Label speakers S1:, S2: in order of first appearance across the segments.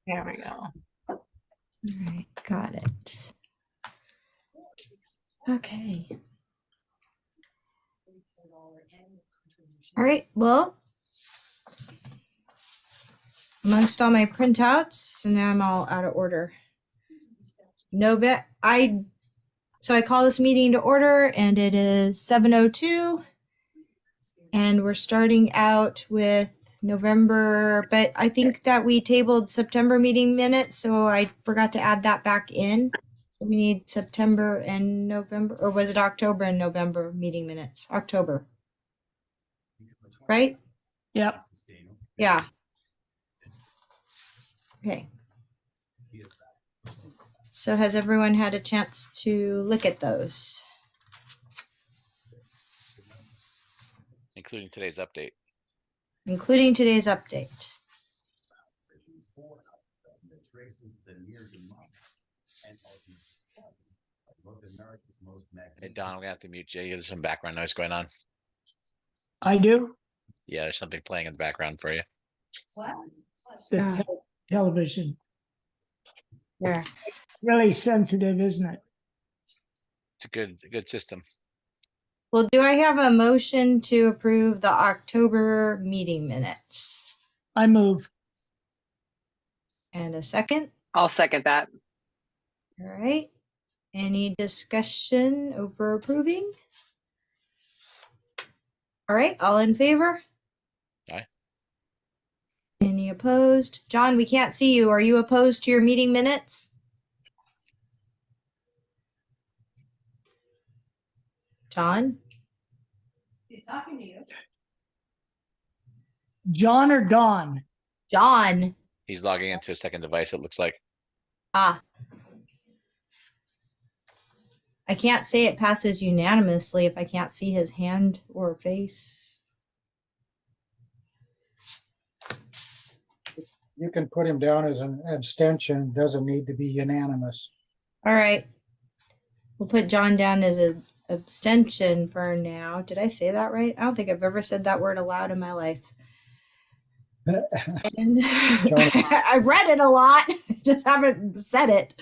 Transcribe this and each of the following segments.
S1: There we go.
S2: All right, got it. Okay. All right, well, amongst all my printouts, and now I'm all out of order. So I call this meeting to order, and it is 7:02, and we're starting out with November, but I think that we tabled September meeting minutes, so I forgot to add that back in. So we need September and November, or was it October and November meeting minutes? October. Right?
S1: Yep.
S2: Yeah. Okay. So has everyone had a chance to look at those?
S3: Including today's update.
S2: Including today's update.
S3: Hey, Don, I'm gonna have to mute you. There's some background noise going on.
S1: I do.
S3: Yeah, there's something playing in the background for you.
S1: What? The television.
S2: Yeah.
S1: It's really sensitive, isn't it?
S3: It's a good system.
S2: Well, do I have a motion to approve the October meeting minutes?
S1: I move.
S2: And a second?
S4: I'll second that.
S2: All right. Any discussion over approving? All right, all in favor?
S3: Aye.
S2: Any opposed? John, we can't see you. Are you opposed to your meeting minutes? John?
S5: He's talking to you.
S1: John or Dawn?
S2: John.
S3: He's logging into a second device, it looks like.
S2: Ah. I can't say it passes unanimously if I can't see his hand or face.
S6: You can put him down as an abstention, doesn't need to be unanimous.
S2: All right. We'll put John down as an abstention for now. Did I say that right? I don't think I've ever said that word aloud in my life. And I've read it a lot, just haven't said it.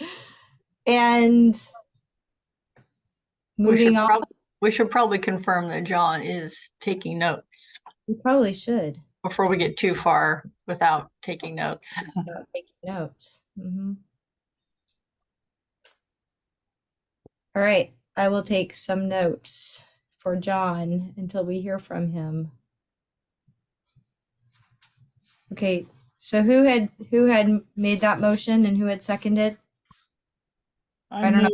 S2: And moving on.
S5: We should probably confirm that John is taking notes
S2: We probably should.
S5: before we get too far without taking notes.
S2: Taking notes. All right. I will take some notes for John until we hear from him. Okay. So who had made that motion and who had seconded? I don't know.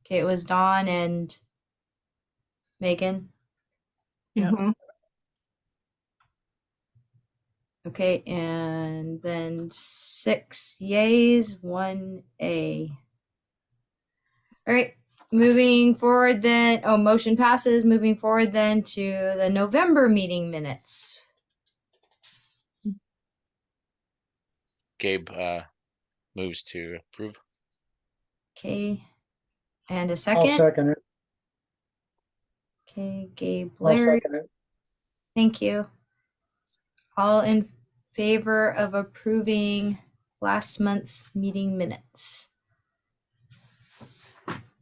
S2: Okay, it was Dawn and Megan.
S1: Yeah.
S5: Mhm.
S2: Okay, and then 6 yays, 1 A. All right, moving forward then, motion passes. Moving forward then to the November meeting minutes.
S3: Gabe moves to approve.
S2: Okay, and a
S6: I'll
S2: second.
S6: second it.
S2: Okay, Gabe,
S6: I'll
S2: Larry.
S6: second it.
S2: Thank you. All in favor of approving last month's meeting minutes?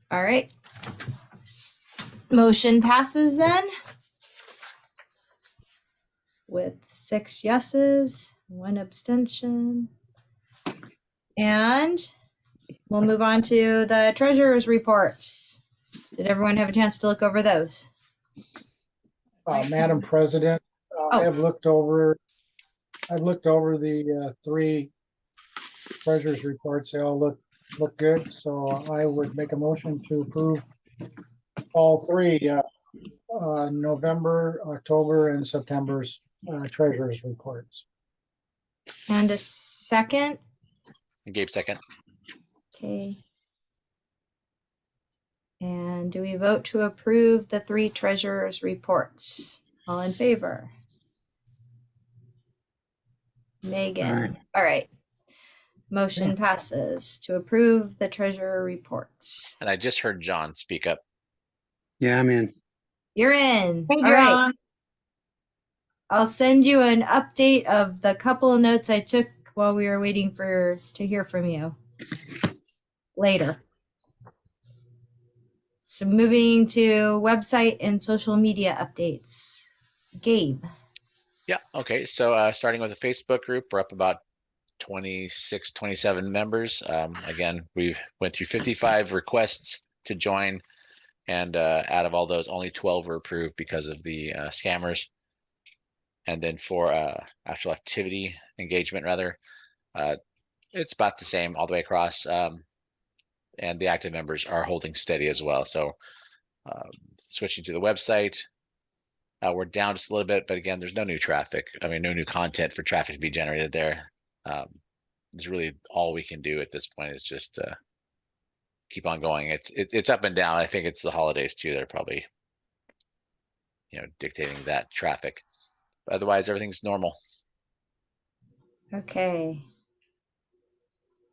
S2: All right. Motion passes then with 6 yeses, 1 abstention. And we'll move on to the treasurer's reports. Did everyone have a chance to look over those?
S6: Madam President, I've looked over the 3 treasurer's reports. They all look good. So I would make a motion to approve all 3 November, October, and September's treasurer's reports.
S2: And a second.
S3: Gabe second.
S2: Okay. And do we vote to approve the 3 treasurer's reports? All in favor? Megan. All right. Motion passes to approve the treasurer reports.
S3: And I just heard John speak up.
S7: Yeah, I'm in.
S2: You're in.
S5: Hey,
S2: All right.
S5: John.
S2: I'll send you an update of the couple of notes I took while we were waiting to hear from you later. So moving to website and social media updates. Gabe.
S3: Yeah, okay. So starting with the Facebook group, we're up about 26, 27 members. Again, we went through 55 requests to join, and out of all those, only 12 were approved because of the scammers. And then for actual activity engagement, rather, it's about the same all the way across. And the active members are holding steady as well. So switching to the website, we're down just a little bit, but again, there's no new traffic. I mean, no new content for traffic to be generated there. It's really all we can do at this point is just keep on going. It's up and down. I think it's the holidays too that are probably, dictating that traffic. But otherwise, everything's normal.
S2: Okay.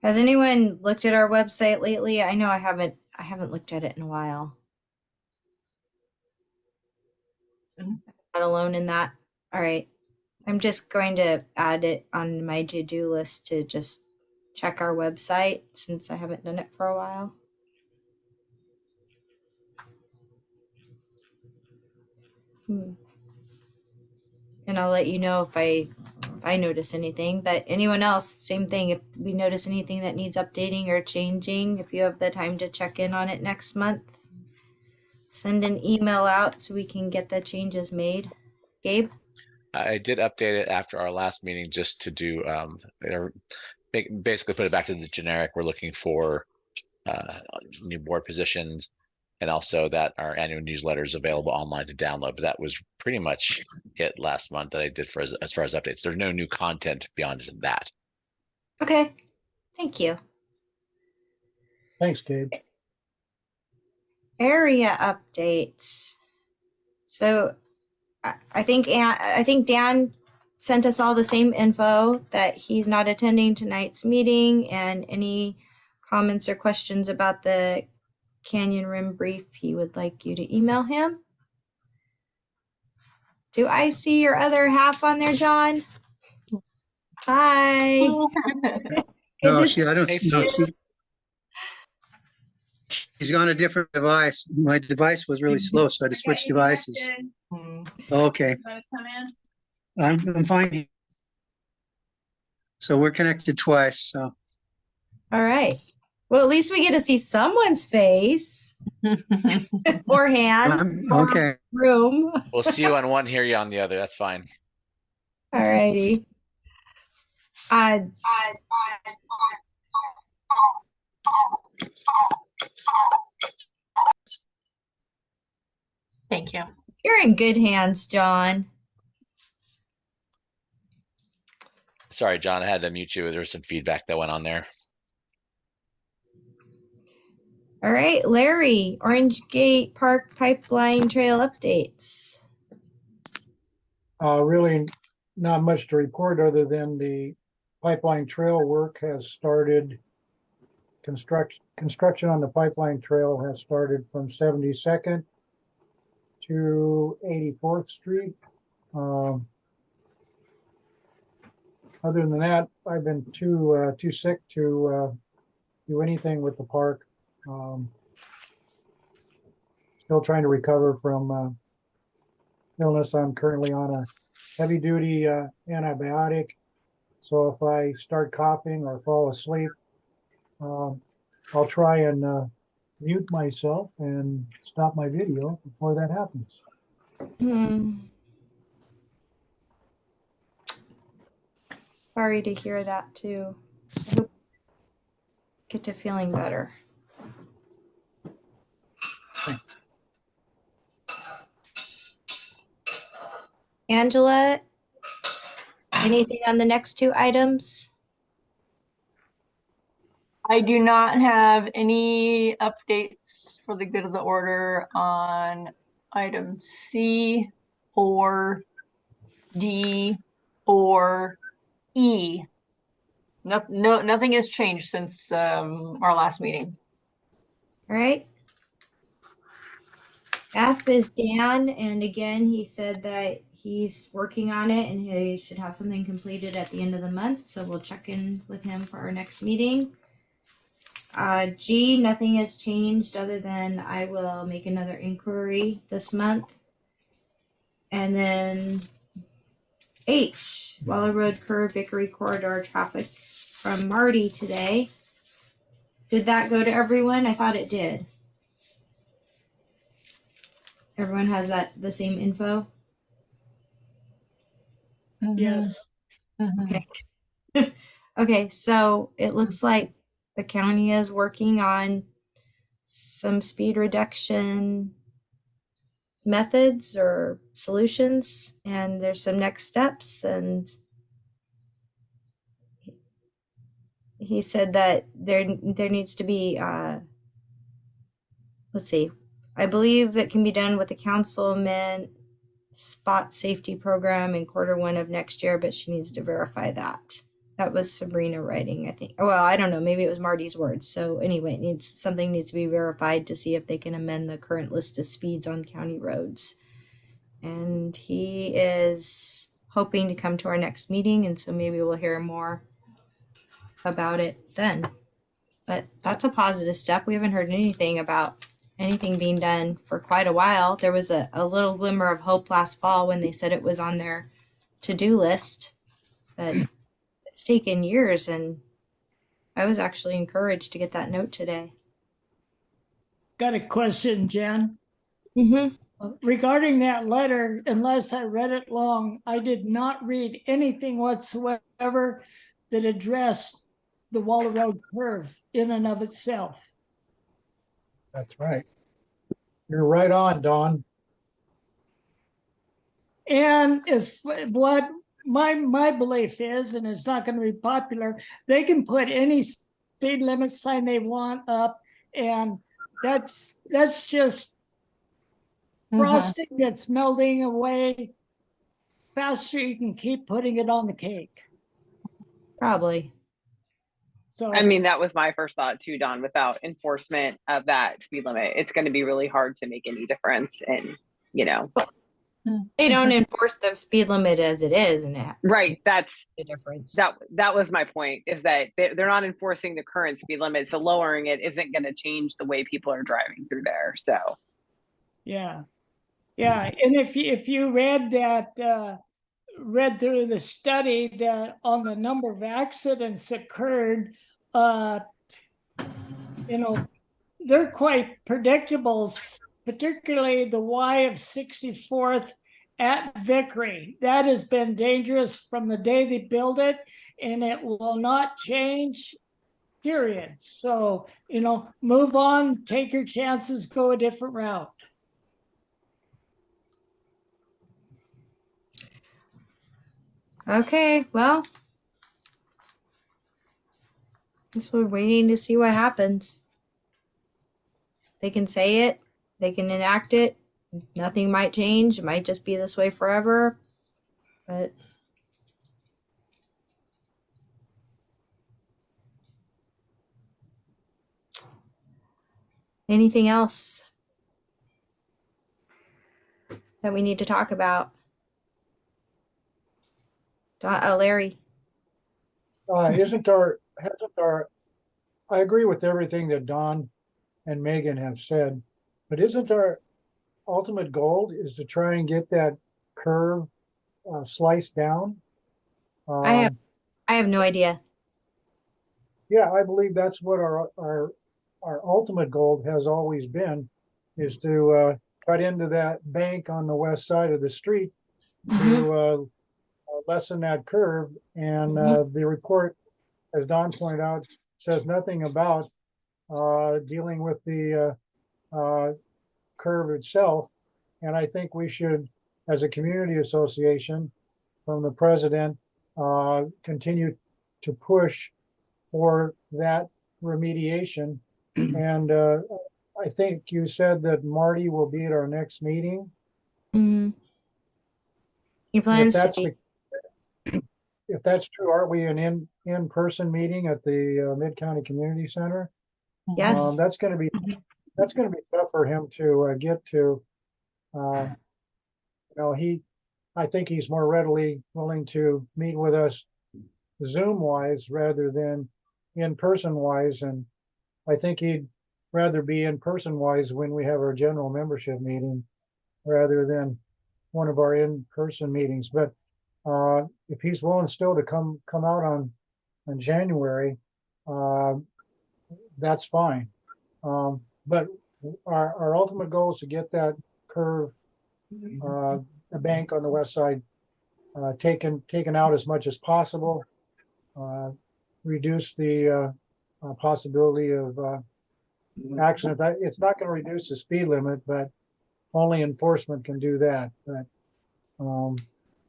S2: Has anyone looked at our website lately? I know I haven't looked at it in a while. Not alone in that. All right. I'm just going to add it on my to-do list to just check our website since I haven't done it for a while. And I'll let you know if I notice anything, but anyone else, same thing. If we notice anything that needs updating or changing, if you have the time to check in on it next month, send an email out so we can get the changes made. Gabe?
S3: I did update it after our last meeting just to do basically put it back to the generic. We're looking for new board positions, and also that our annual newsletter is available online to download. But that was pretty much it last month that I did for as far as updates. There's no new content beyond that.
S2: Okay. Thank you.
S6: Thanks, Gabe.
S2: Area updates. So I think Dan sent us all the same info that he's not attending tonight's meeting, and any comments or questions about the Canyon Rim brief, he would like you to email him. Do I see your other half on there, John? Hi.
S4: No,
S2: Good to
S4: I don't
S3: Hey,
S4: know.
S3: Sue.
S4: She's on a different device. My device was really slow, so I had to switch devices. Okay. I'm fine. So we're connected twice. So
S2: All right. Well, at least we get to see someone's face or hand or
S4: okay.
S2: room.
S3: We'll see you on one, hear you on the other. That's fine.
S2: All righty.
S5: Thank you.
S2: You're in good hands, John.
S3: Sorry, John, I had to mute you. There was some feedback that went on there.
S2: All right, Larry, Orange Gate Park Pipeline Trail updates.
S6: Really not much to report other than the pipeline trail work has started. Construction on the pipeline trail has started from 72nd to 84th Street. Other than that, I've been too sick to do anything with the park. Still trying to recover from illness. I'm currently on a heavy duty antibiotic. So if I start coughing or fall asleep, I'll try and mute myself and stop my video before that happens.
S2: Sorry to hear that too. I hope you get to feeling better. Angela, anything on the next two items?
S5: I do not have any updates for the good of the order on item C or D or E. Nothing has changed since our last meeting.
S2: All right. F is Dan, and again, he said that he's working on it and he should have something completed at the end of the month. So we'll check in with him for our next meeting. G, nothing has changed other than I will make another inquiry this month. And then H, Waller Road Curve Vickery Corridor traffic from Marty today. Did that go to everyone? I thought it did. Everyone has the same info?
S1: Yes.
S2: Okay. Okay, so it looks like the county is working on some speed reduction methods or solutions, and there's some next steps. And he said that there needs to be let's see, I believe that can be done with the councilman spot safety program in Q1 of next year, but she needs to verify that. That was Sabrina writing, I think. Well, I don't know, maybe it was Marty's words. So anyway, something needs to be verified to see if they can amend the current list of speeds on county roads. And he is hoping to come to our next meeting, and so maybe we'll hear more about it then. But that's a positive step. We haven't heard anything about anything being done for quite a while. There was a little glimmer of hope last fall when they said it was on their to-do list, but it's taken years, and I was actually encouraged to get that note today.
S1: Got a question, Jen.
S2: Mm-hmm.
S1: Regarding that letter, unless I read it wrong, I did not read anything whatsoever that addressed the Waller Road curve in and of itself.
S6: That's right. You're right on, Dawn.
S1: And as what my belief is, and it's not going to be popular, they can put any speed limit sign they want up, and that's just frosting that's melting away. Faster you can keep putting it on the cake.
S2: Probably.
S1: So
S7: I mean, that was my first thought too, Don. Without enforcement of that speed limit, it's going to be really hard to make any difference in,
S2: They don't enforce the speed limit as it is, and it
S7: right. That's
S2: a difference.
S7: that was my point, is that they're not enforcing the current speed limit. So lowering it isn't going to change the way people are driving through there. So
S1: yeah. And if you read through the study that on the number of accidents occurred, they're quite predictable, particularly the Y of 64th at Vickery. That has been dangerous from the day they built it, and it will not change, period. So, move on, take your chances, go a different route.
S2: Okay, well, guess we're waiting to see what happens. They can say it, they can enact it, nothing might change, it might just be this way forever, but anything else that we need to talk about? Larry.
S6: Hasn't our, I agree with everything that Don and Megan have said, but isn't our ultimate goal is to try and get that curve sliced down?
S2: I have no idea.
S6: Yeah, I believe that's what our ultimate goal has always been, is to cut into that bank on the west side of the street to lessen that curve. And the report, as Don pointed out, says nothing about dealing with the curve itself. And I think we should, as a community association, from the president, continue to push for that remediation. And I think you said that Marty will be at our next meeting.
S2: Mm-hmm. He plans to be.
S6: If that's true, aren't we an in-person meeting at the Mid-County Community Center?
S2: Yes.
S6: That's going to be tough for him to get to. I think he's more readily willing to meet with us Zoom wise rather than in person wise. And I think he'd rather be in person wise when we have our general membership meeting rather than one of our in-person meetings. But if he's willing still to come out on January, that's fine. But our ultimate goal is to get that curve, the bank on the west side, taken out as much as possible, reduce the possibility of accident. It's not going to reduce the speed limit, but only enforcement can do that. But I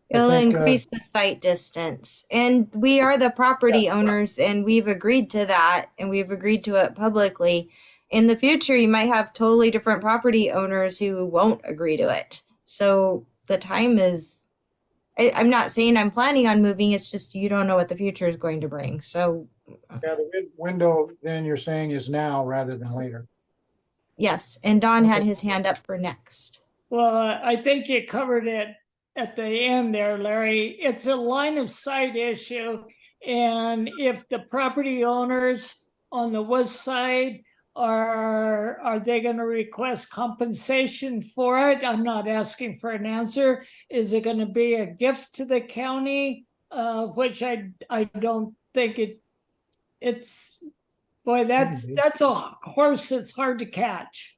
S2: It'll
S6: think,
S2: increase the sight distance. And we are the property owners, and we've agreed to that, and we've agreed to it publicly. In the future, you might have totally different property owners who won't agree to it. So the time is, I'm not saying I'm planning on moving, it's just you don't know what the future is going to bring. So
S6: yeah, the window then you're saying is now rather than later.
S2: yes, and Don had his hand up for next.
S1: Well, I think you covered it at the end there, Larry. It's a line of sight issue. And if the property owners on the west side are they going to request compensation for it? I'm not asking for an answer. Is it going to be a gift to the county? Which I don't think it's boy, that's a horse that's hard to catch.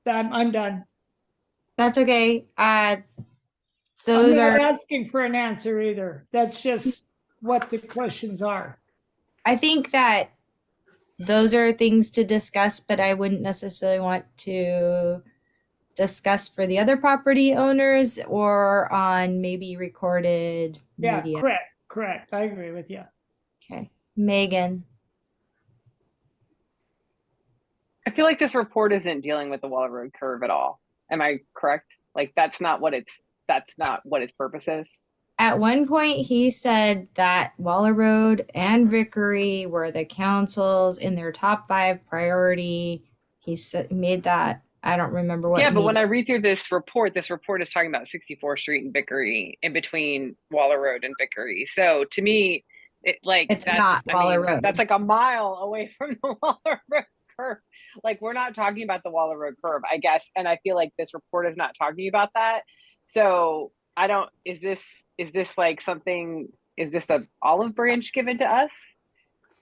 S1: I'm done.
S2: That's okay.
S1: I'm
S2: Those
S1: not
S2: are,
S1: asking for an answer either. That's just what the questions are.
S2: I think that those are things to discuss, but I wouldn't necessarily want to discuss for the other property owners or on maybe recorded
S1: Yeah,
S2: media.
S1: correct. I agree with you.
S2: Okay. Megan.
S7: I feel like this report isn't dealing with the Waller Road curve at all. Am I correct? Like that's not what its purpose is.
S2: At one point, he said that Waller Road and Vickery were the council's in their top 5 priority. He said made that. I don't remember what.
S7: Yeah, but when I read through this report is talking about 64th Street and Vickery in between Waller Road and Vickery. So to me,
S2: it's not Waller Road.
S7: That's like a mile away from the Waller Road curve. Like we're not talking about the Waller Road curve, I guess. And I feel like this report is not talking about that. So I don't. Is this like something? Is this a olive branch given to us?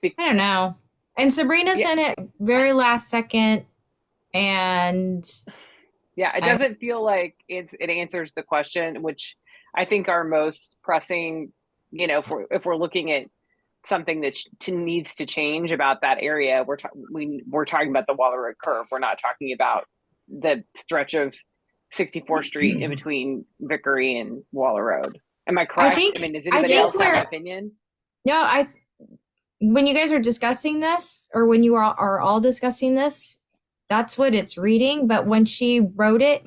S2: I don't know. And Sabrina sent it very last second, and
S7: yeah, it doesn't feel like it answers the question, which I think are most pressing. You know, if we're looking at something that needs to change about that area, we're talking about the Waller Road curve. We're not talking about the stretch of 64th Street in between Vickery and Waller Road. Am I correct? I mean, does anybody else have an opinion?
S2: No, when you guys are discussing this, or when you are all discussing this, that's what it's reading. But when she wrote it,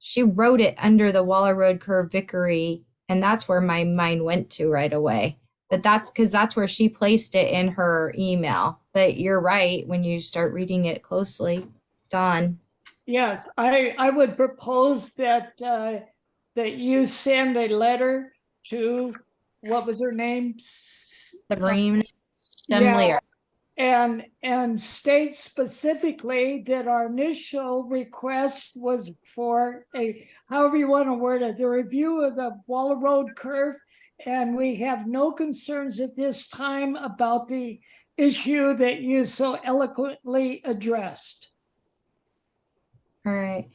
S2: she wrote it under the Waller Road curve Vickery, and that's where my mind went to right away. But that's because that's where she placed it in her email. But you're right when you start reading it closely. Dawn.
S1: Yes, I would propose that that you send a letter to, what was her name?
S2: Sabrina Stemlier.
S1: And state specifically that our initial request was for a, however you want to word it, the review of the Waller Road curve. And we have no concerns at this time about the issue that you so eloquently addressed.
S2: All right.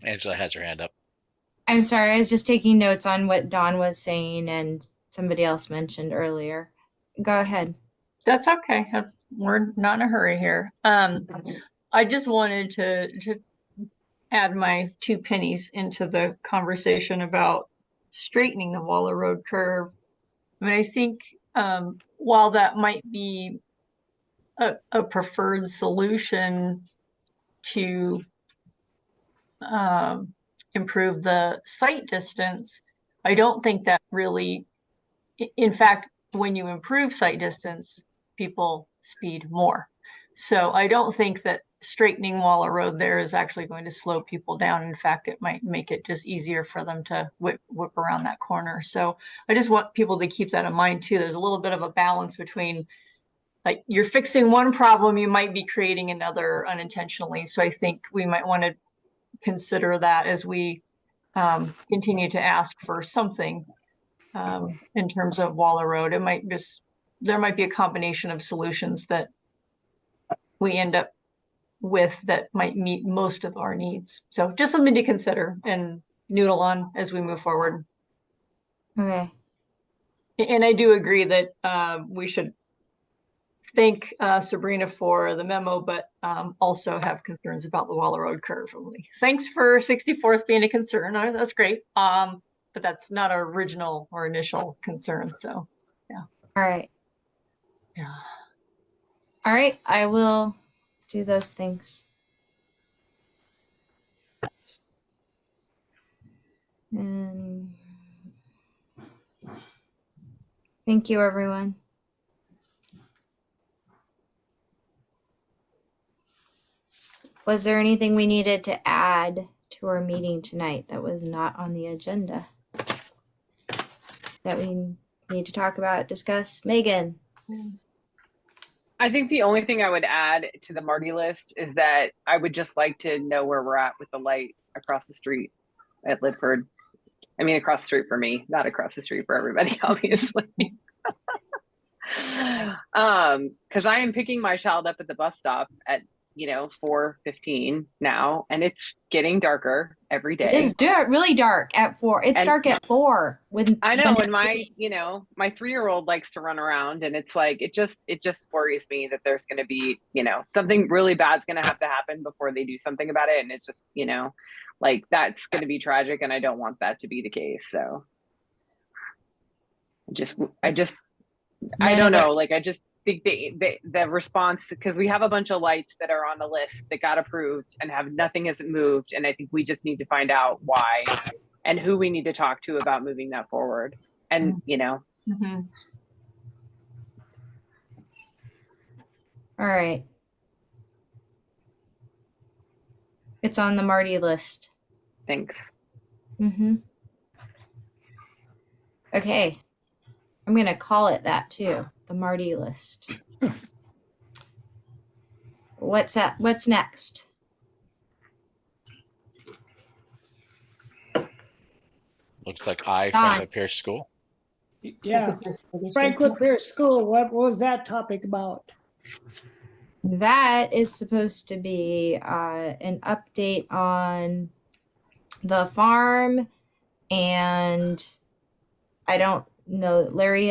S3: Angela has her hand up.
S2: I'm sorry, I was just taking notes on what Dawn was saying and somebody else mentioned earlier. Go ahead.
S5: That's okay. We're not in a hurry here. I just wanted to add my 2 pennies into the conversation about straightening the Waller Road curve. I mean, I think while that might be a preferred solution to improve the sight distance, I don't think that really, in fact, when you improve sight distance, people speed more. So I don't think that straightening Waller Road there is actually going to slow people down. In fact, it might make it just easier for them to whip around that corner. So I just want people to keep that in mind too. There's a little bit of a balance between, like, you're fixing one problem, you might be creating another unintentionally. So I think we might want to consider that as we continue to ask for something in terms of Waller Road. There might be a combination of solutions that we end up with that might meet most of our needs. So just something to consider and noodle on as we move forward.
S2: Okay.
S5: And I do agree that we should thank Sabrina for the memo, but also have concerns about the Waller Road curve. Thanks for 64th being a concern. That's great. But that's not our original or initial concern. So, yeah.
S2: All right.
S5: Yeah.
S2: All right. I will do those things. And thank you, everyone. Was there anything we needed to add to our meeting tonight that was not on the agenda that we need to talk about, discuss? Megan?
S7: I think the only thing I would add to the Marty list is that I would just like to know where we're at with the light across the street at Lidford. I mean, across the street for me, not across the street for everybody, obviously. Because I am picking my child up at the bus stop at 4:15 now, and it's getting darker every day.
S2: It's really dark at 4. It's dark at 4.
S7: I know, and my 3-year-old likes to run around, and it's like it just worries me that there's going to be something really bad's going to have to happen before they do something about it, and it just like that's going to be tragic, and I don't want that to be the case. So I don't know, like I just think the response, because we have a bunch of lights that are on the list that got approved and nothing hasn't moved, and I think we just need to find out why and who we need to talk to about moving that forward. And
S5: Mm-hmm.
S2: All right. It's on the Marty list.
S7: Thanks.
S2: Mm-hmm. Okay. I'm going to call it that too. The Marty list. What's next?
S3: Looks like I
S2: Don.
S3: Franklin Pierce School.
S1: Yeah, Franklin Pierce School, what was that topic about?
S2: That is supposed to be an update on the farm, and I don't know. Larry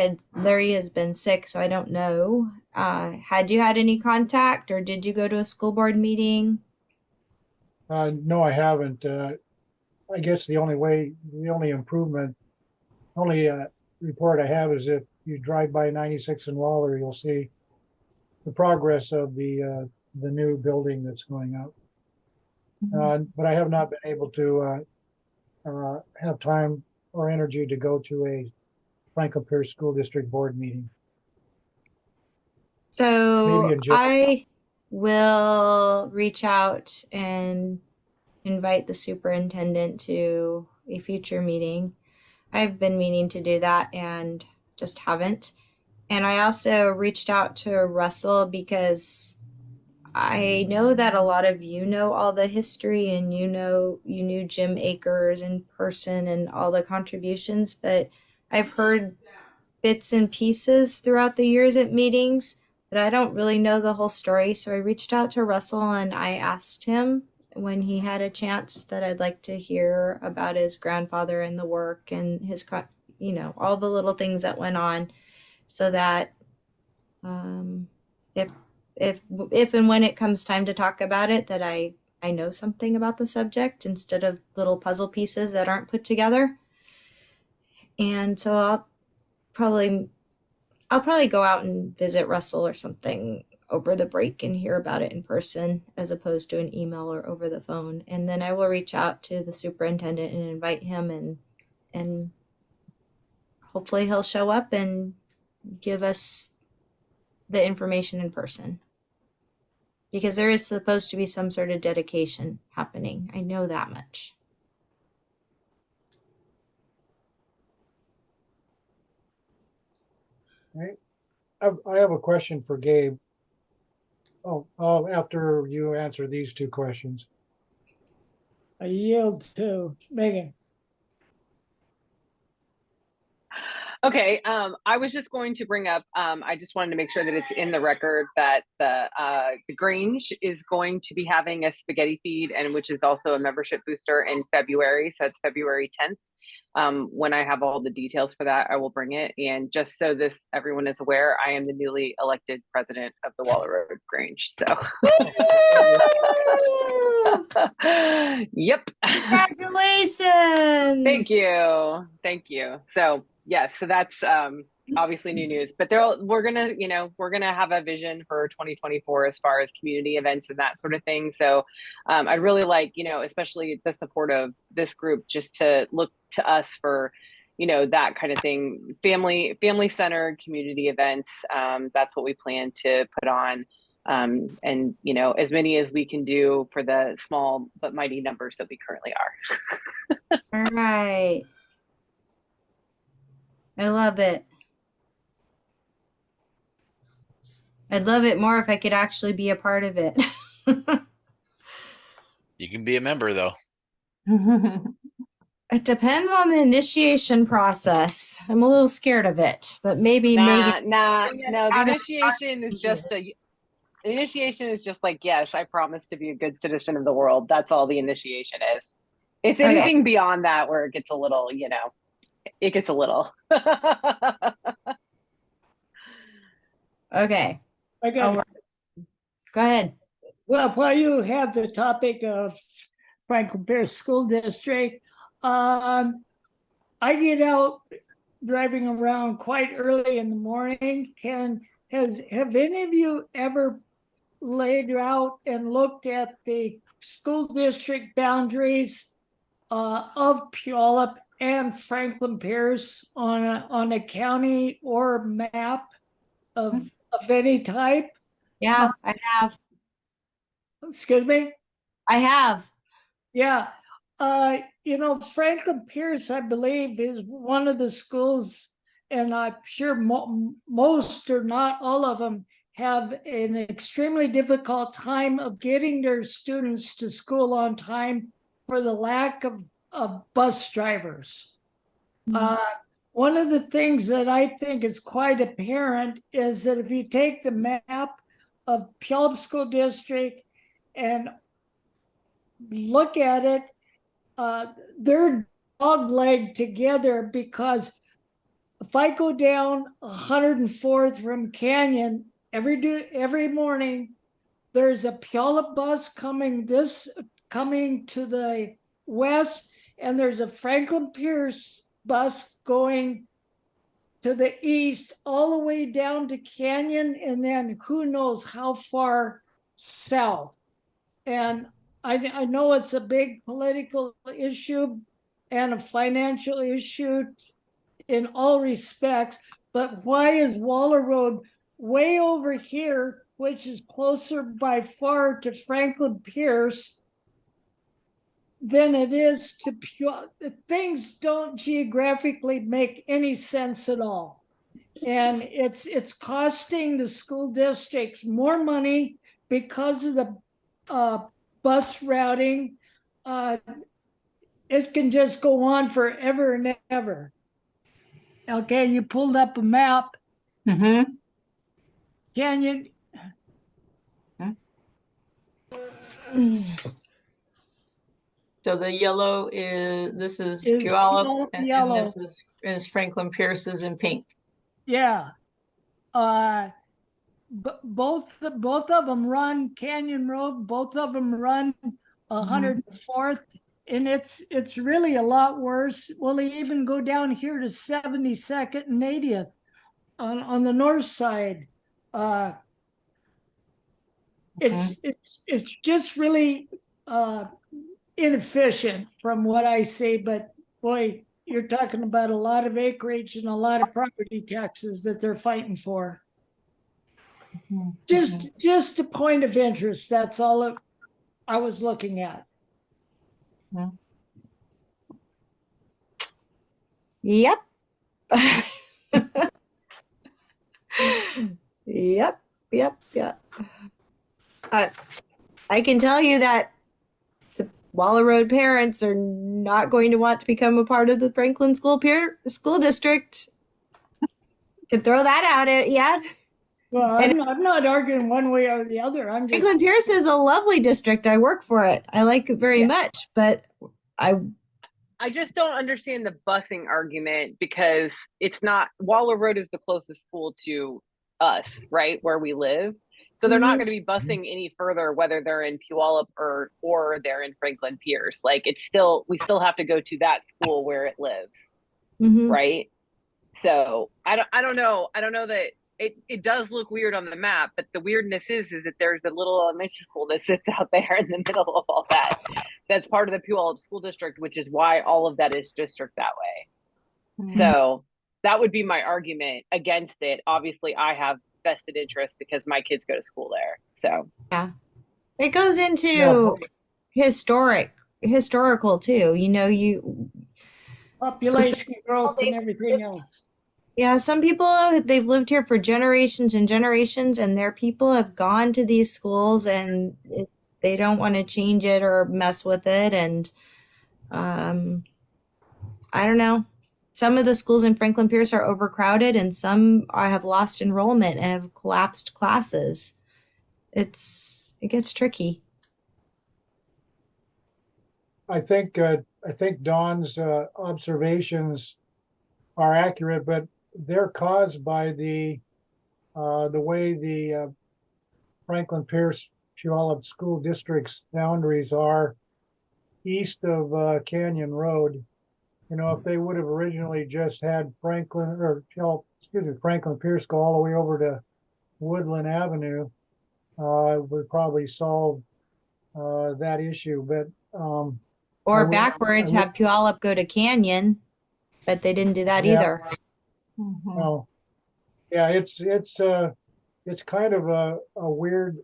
S2: has been sick, so I don't know. Had you had any contact, or did you go to a school board meeting?
S6: No, I haven't. I guess the only report I have is if you drive by 96 in Waller, you'll see the progress of the new building that's going up. But I have not been able to have time or energy to go to a Franklin Pierce School District Board meeting.
S2: So
S6: Maybe in June.
S2: I will reach out and invite the superintendent to a future meeting. I've been meaning to do that and just haven't. And I also reached out to Russell because I know that a lot of you know all the history, and you knew Jim Akers in person and all the contributions, but I've heard bits and pieces throughout the years at meetings, but I don't really know the whole story. So I reached out to Russell and I asked him when he had a chance that I'd like to hear about his grandfather and the work and his, all the little things that went on, so that if and when it comes time to talk about it, that I know something about the subject instead of little puzzle pieces that aren't put together. And so I'll probably go out and visit Russell or something over the break and hear about it in person as opposed to an email or over the phone. And then I will reach out to the superintendent and invite him, and hopefully he'll show up and give us the information in person. Because there is supposed to be some sort of dedication happening. I know that much.
S6: Right. I have a question for Gabe. Oh, after you answer these two questions.
S1: I yield to Megan.
S7: Okay, I was just going to bring up, I just wanted to make sure that it's in the record that the Grange is going to be having a spaghetti feed, and which is also a membership booster in February. So it's February 10th. When I have all the details for that, I will bring it. And just so everyone is aware, I am the newly elected president of the Waller Road Grange. So, yep.
S2: Congratulations!
S7: Thank you. So yes, so that's obviously new news. But we're gonna have a vision for 2024 as far as community events and that sort of thing. So I'd really like, especially the support of this group, just to look to us for that kind of thing, family centered community events. That's what we plan to put on, and as many as we can do for the small but mighty numbers that we currently are.
S2: All right. I love it. I'd love it more if I could actually be a part of it.
S3: You can be a member though.
S2: It depends on the initiation process. I'm a little scared of it, but maybe Megan.
S7: No. The
S2: out of
S7: initiation is just the initiation is just like, yes, I promise to be a good citizen of the world. That's all the initiation is. It's anything beyond that where it gets a little, it gets a little.
S2: Okay.
S1: Okay.
S2: Go ahead.
S1: Well, while you have the topic of Franklin Pierce School District, I get out driving around quite early in the morning. Have any of you ever laid out and looked at the school district boundaries of Puyallup and Franklin Pierce on a county or map of any type?
S2: Yeah, I have.
S1: Excuse me?
S2: I have.
S1: Yeah. Franklin Pierce, I believe, is one of the schools, and I'm sure most or not all of them have an extremely difficult time of getting their students to school on time for the lack of bus drivers. One of the things that I think is quite apparent is that if you take the map of Puyallup School District and look at it, they're dog-legged together, because if I go down 104th from Canyon every morning, there's a Puyallup bus coming to the west, and there's a Franklin Pierce bus going to the east, all the way down to Canyon, and then who knows how far south. And I know it's a big political issue and a financial issue in all respects, but why is Waller Road way over here, which is closer by far to Franklin Pierce than it is to Puyallup? Things don't geographically make any sense at all. And it's costing the school districts more money because of the bus routing. It can just go on forever and ever. Okay, you pulled up a map.
S5: Mm-hmm.
S1: Can you?
S5: So the yellow this is
S1: Is
S5: Puyallup,
S1: Puyallup
S5: and
S1: yellow.
S5: this is Franklin Pierce's in pink.
S1: Yeah. Both of them run Canyon Road. Both of them run 104th, and it's really a lot worse. Well, they even go down here to 72nd and 80th on the north side. It's just really inefficient from what I say, but boy, you're talking about a lot of acreage and a lot of property taxes that they're fighting for. Just a point of interest. That's all I was looking at.
S2: Yep. Yep. I can tell you that the Waller Road parents are not going to want to become a part of the Franklin School District. Can throw that out at yeah.
S1: Well, I'm not arguing one way or the other. I'm just
S2: Franklin Pierce is a lovely district. I work for it. I like it very much, but
S7: I just don't understand the busing argument because it's not Waller Road is the closest school to us, right? Where we live. So they're not going to be busing any further, whether they're in Puyallup or they're in Franklin Pierce. Like we still have to go to that school where it lives. Right. So I don't know that it does look weird on the map, but the weirdness is that there's a little elementary school that sits out there in the middle of all that. That's part of the Puyallup School District, which is why all of that is district that way. So that would be my argument against it. Obviously, I have vested interest because my kids go to school there. So
S2: yeah, it goes into historical too. You know,
S1: population growth and everything else.
S2: Yeah, some people, they've lived here for generations and generations, and their people have gone to these schools and they don't want to change it or mess with it. And I don't know. Some of the schools in Franklin Pierce are overcrowded, and some have lost enrollment and have collapsed classes. It gets tricky.
S6: I think Dawn's observations are accurate, but they're caused by the way the Franklin Pierce Puyallup School District's boundaries are east of Canyon Road. You know, if they would have originally just had Franklin Pierce go all the way over to Woodland Avenue, it would probably solve that issue. But
S2: or backwards, have Puyallup go to Canyon, but they didn't do that either.
S6: No, yeah, it's kind of a weird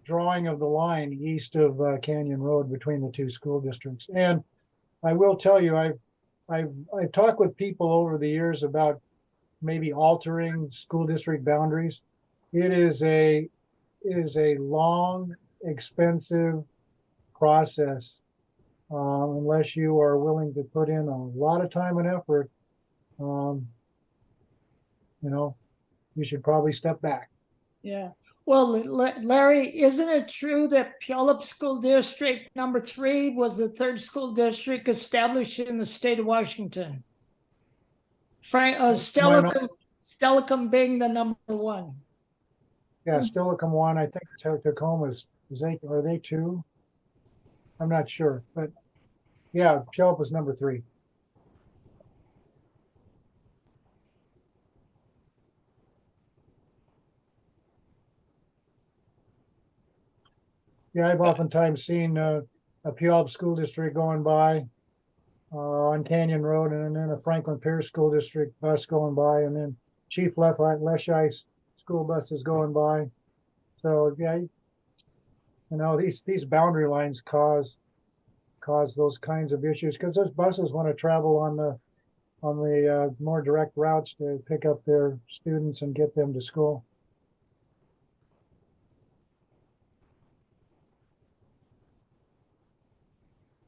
S6: drawing of the line east of Canyon Road between the two school districts. And I will tell you, I've talked with people over the years about maybe altering school district boundaries. It is a long, expensive process unless you are willing to put in a lot of time and effort. You know, you should probably step back.
S1: Yeah. Well, Larry, isn't it true that Puyallup School District number 3 was the third school district established in the state of Washington? Stellicum being the number 1.
S6: Yeah, Stellicum 1. I think Tacoma are they 2? I'm not sure, but yeah, Puyallup was number 3. Yeah, I've oftentimes seen a Puyallup school district going by on Canyon Road, and then a Franklin Pierce school district bus going by, and then Chief Leshai school buses going by. So yeah, you know, these boundary lines cause those kinds of issues because those buses want to travel on the more direct routes to pick up their students and get them to school.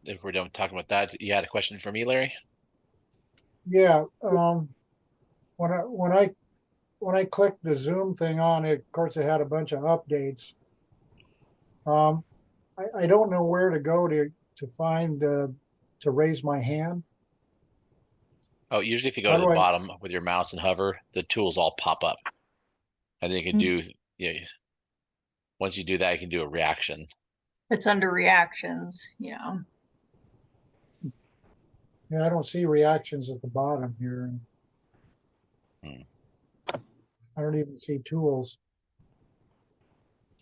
S3: If we're done talking about that, you had a question for me, Larry?
S6: Yeah. When I clicked the Zoom thing on it, of course, it had a bunch of updates. I don't know where to go to find to raise my hand.
S3: Oh, usually if you go to the bottom with your mouse and hover, the tools all pop up. And then you can do, once you do that, you can do a reaction.
S5: It's under reactions, yeah.
S6: Yeah, I don't see reactions at the bottom here. I don't even see tools.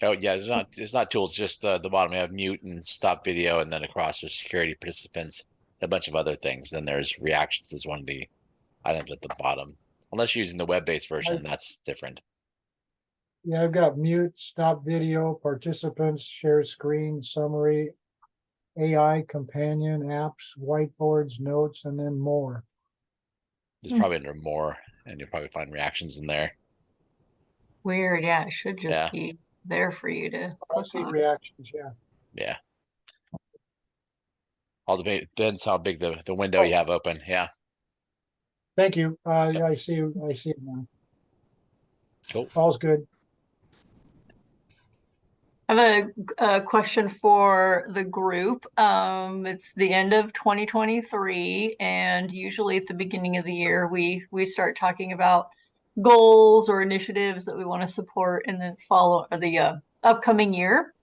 S3: Oh yeah, it's not tools, just the bottom. You have mute and stop video, and then across there's security participants, a bunch of other things. Then there's reactions is one of the items at the bottom. Unless you're using the web-based version, that's different.
S6: Yeah, I've got mute, stop video, participants, share screen, summary, AI, companion, apps, whiteboards, notes, and then more.
S3: There's probably under more, and you'll probably find reactions in there.
S5: Weird. Yeah, it should just
S3: Yeah.
S5: be there for you to
S6: I
S5: click
S6: see
S5: on.
S6: reactions, yeah.
S3: Yeah. All depends how big the window you have open. Yeah.
S6: Thank you. I see it now.
S3: Cool.
S6: All's good.
S5: I have a question for the group. It's the end of 2023, and usually at the beginning of the year, we start talking about goals or initiatives that we want to support in the upcoming year.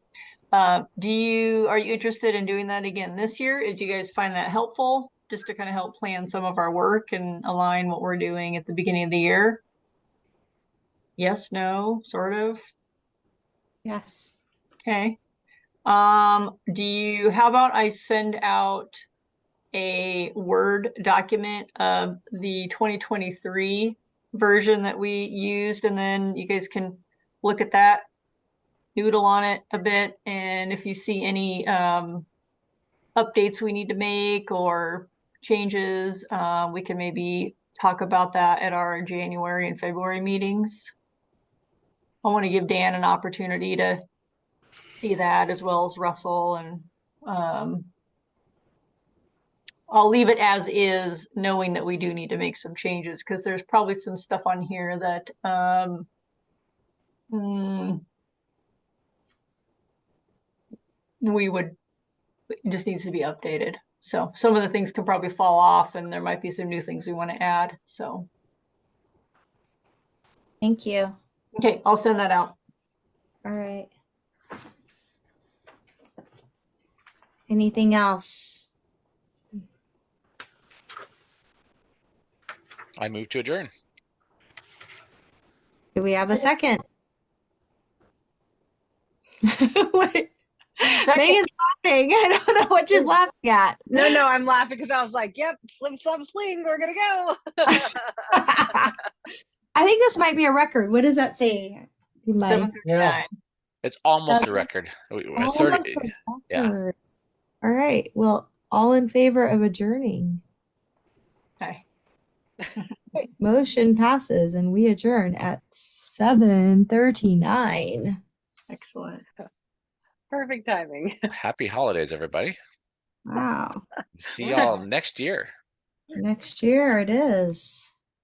S5: Are you interested in doing that again this year? Do you guys find that helpful, just to kind of help plan some of our work and align what we're doing at the beginning of the year? Yes, no, sort of.
S2: Yes.
S5: Okay. How about I send out a Word document of the 2023 version that we used, and then you guys can look at that, noodle on it a bit, and if you see any updates we need to make or changes, we can maybe talk about that at our January and February meetings. I want to give Dan an opportunity to see that, as well as Russell, and I'll leave it as is, knowing that we do need to make some changes, because there's probably some stuff on here that it just needs to be updated. So some of the things can probably fall off, and there might be some new things we want to add. So,
S2: Thank you.
S5: okay, I'll send that out.
S2: All right. Anything else?
S3: I move to adjourn.
S2: Do we have a second? What?
S5: Second.
S2: Megan's laughing. I don't know what she's laughing at.
S7: No, I'm laughing because I was like, yep, slim, slum, sling, we're gonna go.
S2: I think this might be a record. What does that say? You might.
S5: 7:59.
S3: It's almost
S2: That's
S3: a record. We're
S2: Almost
S3: 30.
S2: a
S3: Yeah.
S2: record. All right. Well, all in favor of adjourning.
S5: Okay.
S2: Motion passes and we adjourn at 7:39.
S5: Excellent.
S7: Perfect timing.
S3: Happy holidays, everybody.
S2: Wow.
S3: See y'all next year.
S2: Next year it is.